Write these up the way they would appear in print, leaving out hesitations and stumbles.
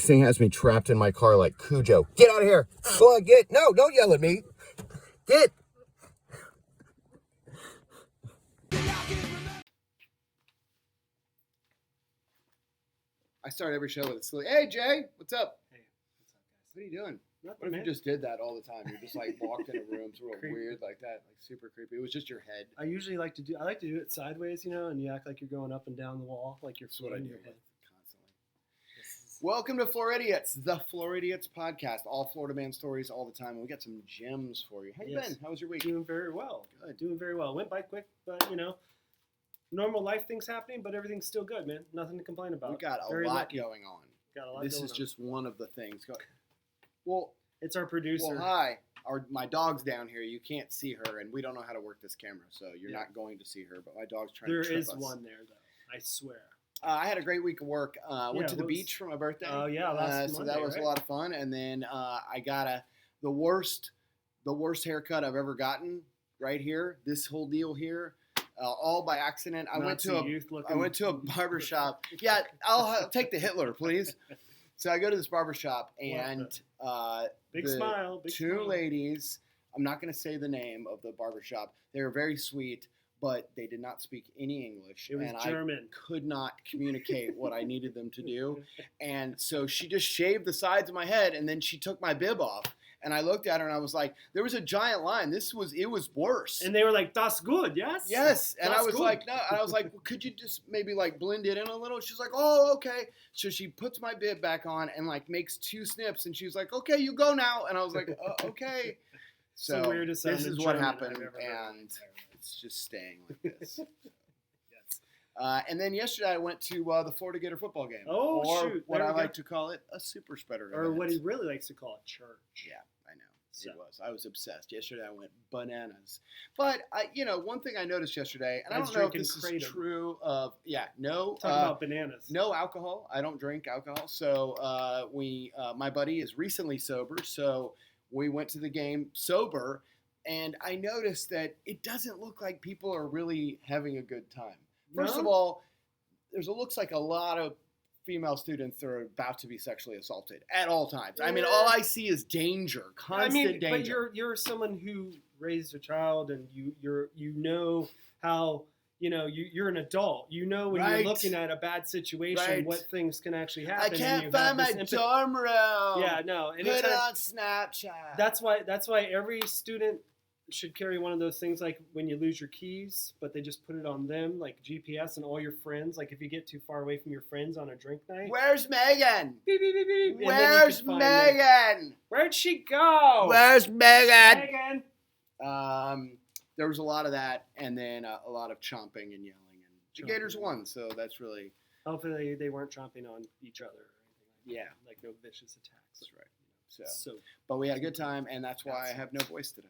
This thing has me trapped in my car like Cujo. Get out of here. Go on, get. No, don't yell at me. Get. I start every show with a silly, hey, Jay, what's up? Hey, what's up, guys? What are you doing? Nothing, What if man. you just did that all the time? You just like walked in a room, real weird like that, like super creepy. It was just your head. I usually like to do it sideways, and you act like you're going up and down the wall, like you're That's what I do floating your head. constantly. Welcome to Floridiots, the Floridiots podcast. All Florida man stories all the time. And we got some gems for you. How you been? How was your week? Doing very well. Good. Doing very well. Went by quick, but normal life things happening, but everything's still good, man. Nothing to complain about. We got a Very lot lucky. going on. Got a lot This going is on. just one of the things. Well, It's our producer. hi. My dog's down here. You can't see her, and we don't know how to work this camera, so you're Yeah. not going to see her. But my dog's trying There to trip is us. one there, though. I swear. I had a great week of work. Went to the what beach for my birthday. Oh, yeah, last so that Monday, was right? a lot of fun. And then I got the worst haircut I've ever gotten right here. This whole deal here, all by accident. I went to a barber shop. Yeah, I'll take the Hitler, please. So I go to this barber shop, and Big the smile. Big two smile. ladies. I'm not going to say the name of the barber shop. They were very sweet, but they did not speak any English. It was and German. I could not communicate what I needed them to do. And so she just shaved the sides of my head, and then she took my bib off. And I looked at her, and I was like, there was a giant line. It was worse. And they were like, "That's good, yes." Yes, and I That's was good. like, no, and I was like, well, could you just maybe like blend it in a little? She's like, oh, okay. So she puts my bib back on and like makes 2 snips, and she's like, okay, you go now. And I was like, It's okay. the So weirdest this sounding is what German I've happened, ever heard. and it's just staying like this. Yes. And then yesterday I went to the Florida Gator football game. Oh, or shoot. what There I we go. like to call it, a super spreader Or event. what he really likes to call a church. Yeah, I know. So. It was. I was obsessed. Yesterday I went bananas. But, one thing I noticed yesterday, and I was don't know if drinking this Kratom. is true of, no. Talk about bananas. No alcohol. I don't drink alcohol. So my buddy is recently sober, so we went to the game sober, and I noticed that it doesn't look like people are really having a good time. First of all, looks like a lot of female students that are about to be sexually assaulted at all times. I mean, Yeah. all I see is danger, constant danger. But you're someone who raised a child, and you know how you're an adult. You know when Right. you're looking at a bad situation, Right. what things can actually I happen. and can't you find have my this empathy. dorm room. Yeah, no. Put it Anytime, on Snapchat. that's why every student should carry one of those things, like when you lose your keys, but they just put it on them, like GPS, and all your friends. Like if you get too far away from your friends on a drink night, Where's Megan? beep, beep, beep, beep, and then you Where's can find them. Megan? Where'd she go? Where's Megan? Megan? There was a lot of that, and then a lot of chomping and yelling. And the Chomping. Gators won, so that's really, Hopefully they weren't chomping on each other or anything Yeah. like no vicious attacks. that's right. So, But we had a good time, and that's why I have no voice today.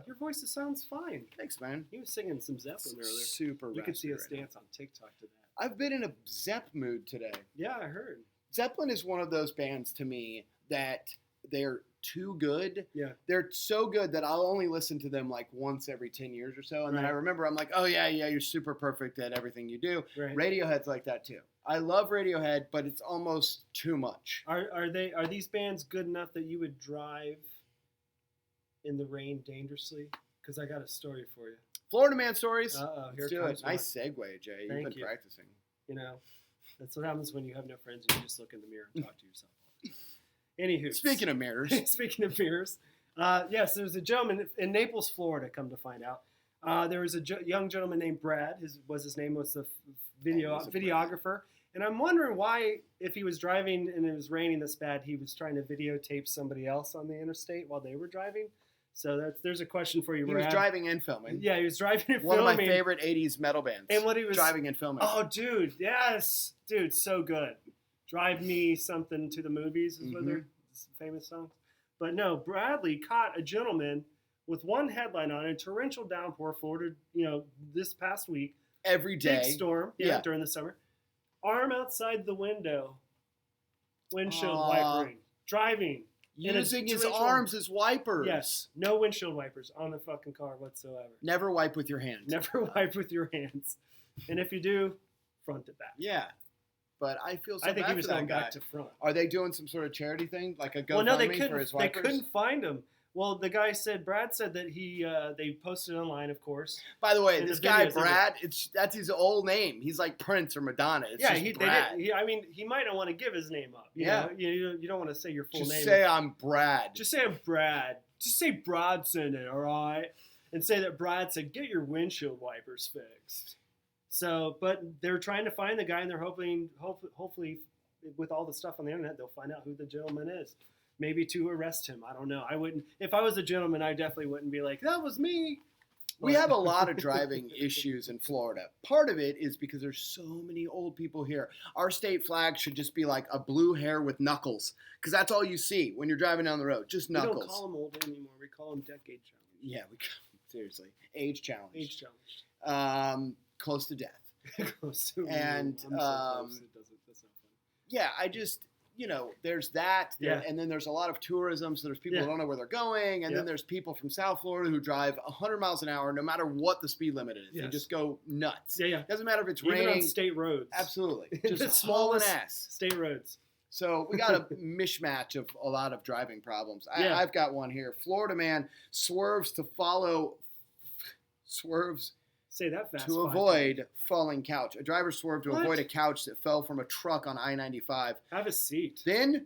your voice sounds fine. Thanks, man. He was singing some Zeppelin earlier. Super You could see us raspy right now. dance on TikTok to that. I've been in a Zepp mood today. Yeah, I heard. Zeppelin is one of those bands to me that they're too good. Yeah. They're so good that I'll only listen to them like once every 10 years or so. And then I Right. remember I'm like, oh, yeah, you're super perfect at everything you do. Right. Radiohead's like that too. I love Radiohead, but it's almost too much. Are these bands good enough that you would drive in the rain dangerously? Because I got a story for you. Florida Man Stories. Here Let's do comes it. Nice segue, Jay. You've Thank been you. practicing. That's what happens when you have no friends and you just look in the mirror and talk to yourself. Anywho. Speaking of mirrors. Speaking of mirrors, yes, there's a gentleman in Naples, Florida. Come to find out, there was a young gentleman named Brad. His name was the videographer, and I'm wondering why, if he was driving and it was raining this bad, he was trying to videotape somebody else on the interstate while they were driving. So there's a question for you, He Brad. was driving and filming. Yeah, he was driving and One filming. of my favorite 80s metal bands. And what he was driving and filming. Oh, dude, yes, dude, so good. Drive Me Something to the Movies is what they're famous songs. But no, Bradley caught a gentleman with one headline on a torrential downpour, Florida, this past week. Every day. Big storm, Yeah. during the summer. Arm outside the window, windshield Aw. wipering, driving. in a Using his torrential- arms as wipers. Yes, no windshield wipers on the fucking car whatsoever. Never wipe with your hands. Never wipe with your hands. And if you do, front to back. Yeah. but I feel so I think bad he was for that going guy. back to front. Are they doing some sort of charity thing, like a Well, no, they GoFundMe for his couldn't. They wipers? couldn't find him. Well, the guy said, Brad said that they posted online, of course. By the way, And this the guy videos, Brad, that's his old name. He's like Prince or Madonna. It's Yeah, just Brad. I mean, he might not want to give his name up. You know? You don't want to say your full Just name. say I'm Brad. Just say I'm Brad. Just say Brad sent it, all right? And say that Brad said, get your windshield wipers fixed. So, but they're trying to find the guy, and they're hopefully, with all the stuff on the internet, they'll find out who the gentleman is. Maybe to arrest him. I don't know. I wouldn't. If I was a gentleman, I definitely wouldn't be like, that was me. We have a lot of driving issues in Florida. Part of it is because there's so many old people here. Our state flag should just be like a blue hair with knuckles, because that's all you see when you're driving down the road, just knuckles. We don't call them old anymore. We call them decade challenge. Yeah, seriously, age challenge. Age challenge. Close to death. Close to And I'm so close, it doesn't. That's not funny. yeah, I just. There's that, Yeah. And then there's a lot of tourism, so there's people who don't know where they're going, and then there's people from South Florida who drive 100 miles an hour no matter what the speed limit is. Yes. They just go nuts. Yeah. Doesn't matter if it's Even raining. on state roads. Absolutely. The Just smallest hauling ass. state roads. So we got a mishmatch of a lot of driving problems. Yeah. I've got one here. Florida man swerves to Say that fast. to avoid falling couch. A driver swerved to What? avoid a couch that fell from a truck on I-95. Have a seat. Then,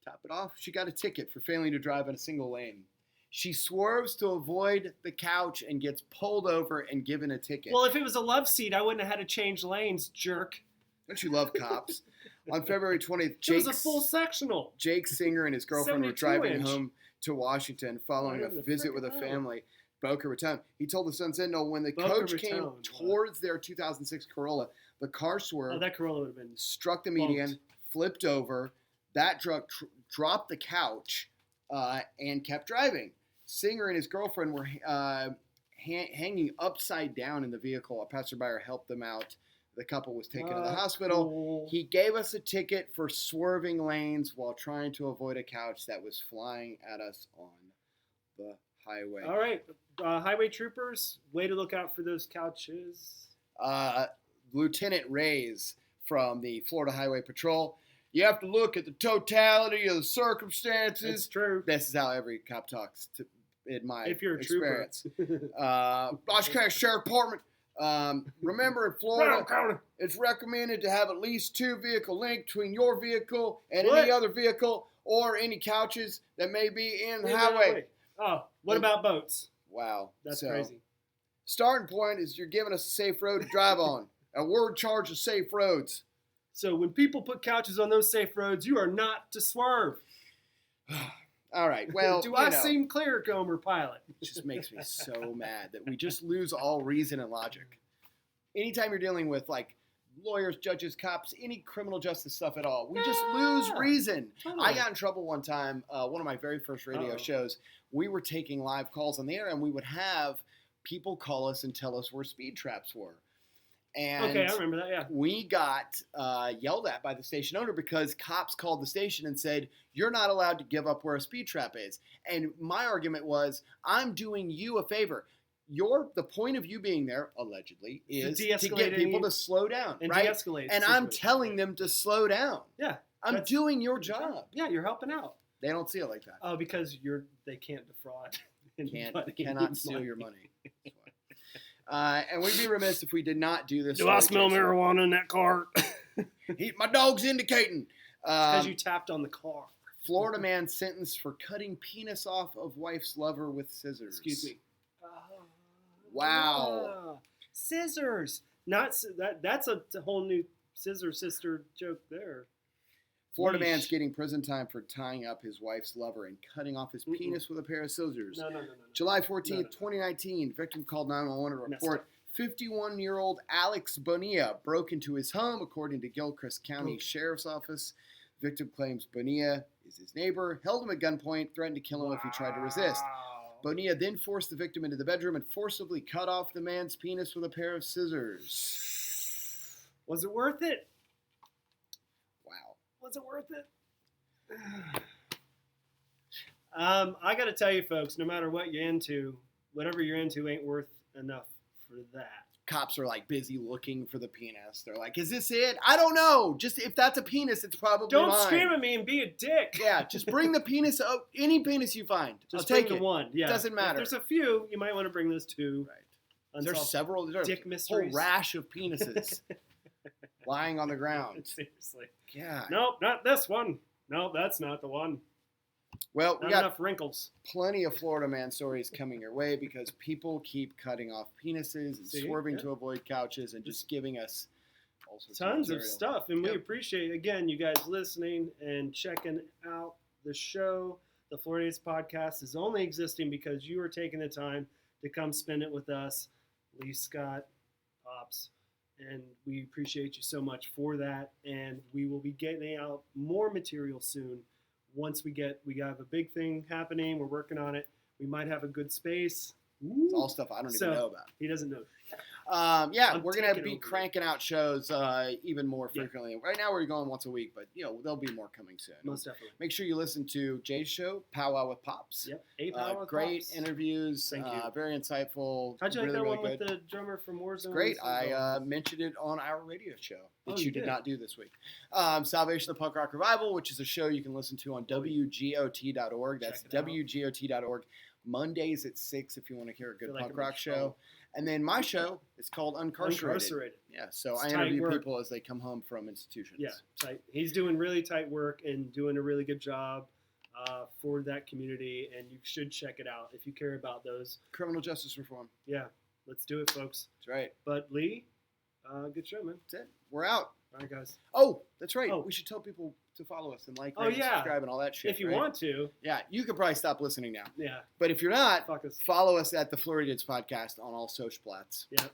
top it off, she got a ticket for failing to drive in a single lane. She swerves to avoid the couch and gets pulled over and given a ticket. Well, if it was a love seat, I wouldn't have had to change lanes, jerk. Don't you love cops? On February 20th, It was a full sectional. Jake Singer and his girlfriend were 72 driving inch. home to Washington following Right in a the visit with a frickin' family. Boca Raton. He told the Sun Sentinel when the Boca coach came Raton, wow. towards their 2006 Corolla, the car swerved, Oh, that Corolla would have been. struck the median, bumped. flipped over. That truck dropped the couch and kept driving. Singer and his girlfriend were hanging upside down in the vehicle. A passerby helped them out. The couple was taken to the hospital. Cool. He gave us a ticket for swerving lanes while trying to avoid a couch that was flying at us on the highway. All right. Highway troopers, way to look out for those couches. Lieutenant Reyes from the Florida Highway Patrol. You have to look at the totality of the circumstances. It's true. This is how every cop talks in my If you're a experience. trooper. Orange County Sheriff Department. Remember, in Florida, it's recommended to have at least 2 vehicle link between your vehicle and any other vehicle or any couches that may be in the highway. Oh, what about boats? Wow. That's So, crazy. Starting point is you're giving us a safe road to drive on. A word charge of safe roads. So when people put couches on those safe roads, you are not to swerve. All right. Well, Do I seem clear, Gomer Pilot? It just makes me so mad that we just lose all reason and logic. Anytime you're dealing with like lawyers, judges, cops, any criminal justice stuff at all, we just lose reason. Totally. I got in trouble one time, one of my very first radio shows. We were taking live calls on the air, and we would have people call us and tell us where speed traps were. And Okay, I remember that, yeah. we got yelled at by the station owner because cops called the station and said, you're not allowed to give up where a speed trap is. And my argument was, I'm doing you a favor. The point of you being there, allegedly, is to get people to slow down, and right? de-escalate. And I'm telling them to slow down. Yeah. I'm doing your job. Yeah, you're helping out. They don't see it like that. Oh, because they can't defraud. Cannot steal your money. And we'd be remiss if we did not do this. Do I smell marijuana in that car? My dog's indicating. Because you tapped on the car. Florida man sentenced for cutting penis off of wife's lover with scissors. Excuse me. Wow. Scissors. That's a whole new scissor sister joke there. Florida man's getting prison time for tying up his wife's lover and cutting off his penis with a pair of scissors. No. July 14th, 2019, victim called 911 to report 51-year-old Alex Bonilla broke into his home, according to Gilchrist County Sheriff's Office. Victim claims Bonilla is his neighbor, held him at gunpoint, threatened to kill him if he tried to resist. Bonilla then forced the victim into the bedroom and forcibly cut off the man's penis with a pair of scissors. Was it worth it? Wow. Was it worth it? I got to tell you, folks, no matter what you're into, whatever you're into ain't worth enough for that. cops are like busy looking for the penis. They're like, "Is this it? I don't know. Just if that's a penis, it's probably Don't mine." scream at me and be a dick. Yeah, just bring the penis. Any penis you find, Just I'll bring take the it. one. Yeah, Doesn't matter. If there's a few, you might want to bring those two. Right. There's several. There's dick a whole mysteries. rash of penises lying on the ground. Seriously. Yeah. Nope, not this one. Nope, that's not the one. Well, we Not got enough wrinkles. plenty of Florida man stories coming your way because people keep cutting off penises and swerving to avoid couches and just giving us all sorts Tons of material. stuff, and we Yep. appreciate again you guys listening and checking out the show. The Floridiots podcast is only existing because you are taking the time to come spend it with us, Lee, Scott, Pops, and we appreciate you so much for that. And we will be getting out more material soon. Once we have a big thing happening, we're working on it. We might have a good space. It's all stuff I don't even know about. He doesn't know. Yeah, I'm we're gonna taking be over. cranking out shows even more frequently. Right now we're going once a week, but there'll be more coming soon. Most definitely. Make sure you listen to Jay's show, Powwow with Pops. Yep. Powwow with great Pops. interviews. Thank you. Very insightful. How'd you like really, that really one good. with the drummer from Warzone? Great. I mentioned it on our radio show that Oh, you you did did? not do this week. Salvation of the Punk Rock Revival, which is a show you can listen to on WGOT.org. That's Check it out. WGOT.org. Mondays at 6 if you want to hear a good Feel like punk I'm rock in show. trouble. And then my show is called Uncarcerated. Yeah, so It's I tight interview work. people as they come home from institutions. Yeah, tight. He's doing really tight work and doing a really good job for that community, and you should check it out if you care about those. Criminal justice reform. Yeah, let's do it, folks. That's right. But Lee, good show, man. That's it. We're out. All right, guys. Oh, that's right. Oh. We should tell people to follow us and like, Oh, rate, and yeah. subscribe, and all that shit. If you right? want to, Yeah, you could probably stop listening now. yeah, But if you're not, fuck us. follow us at the Floridiots podcast on all social plats. Yeah.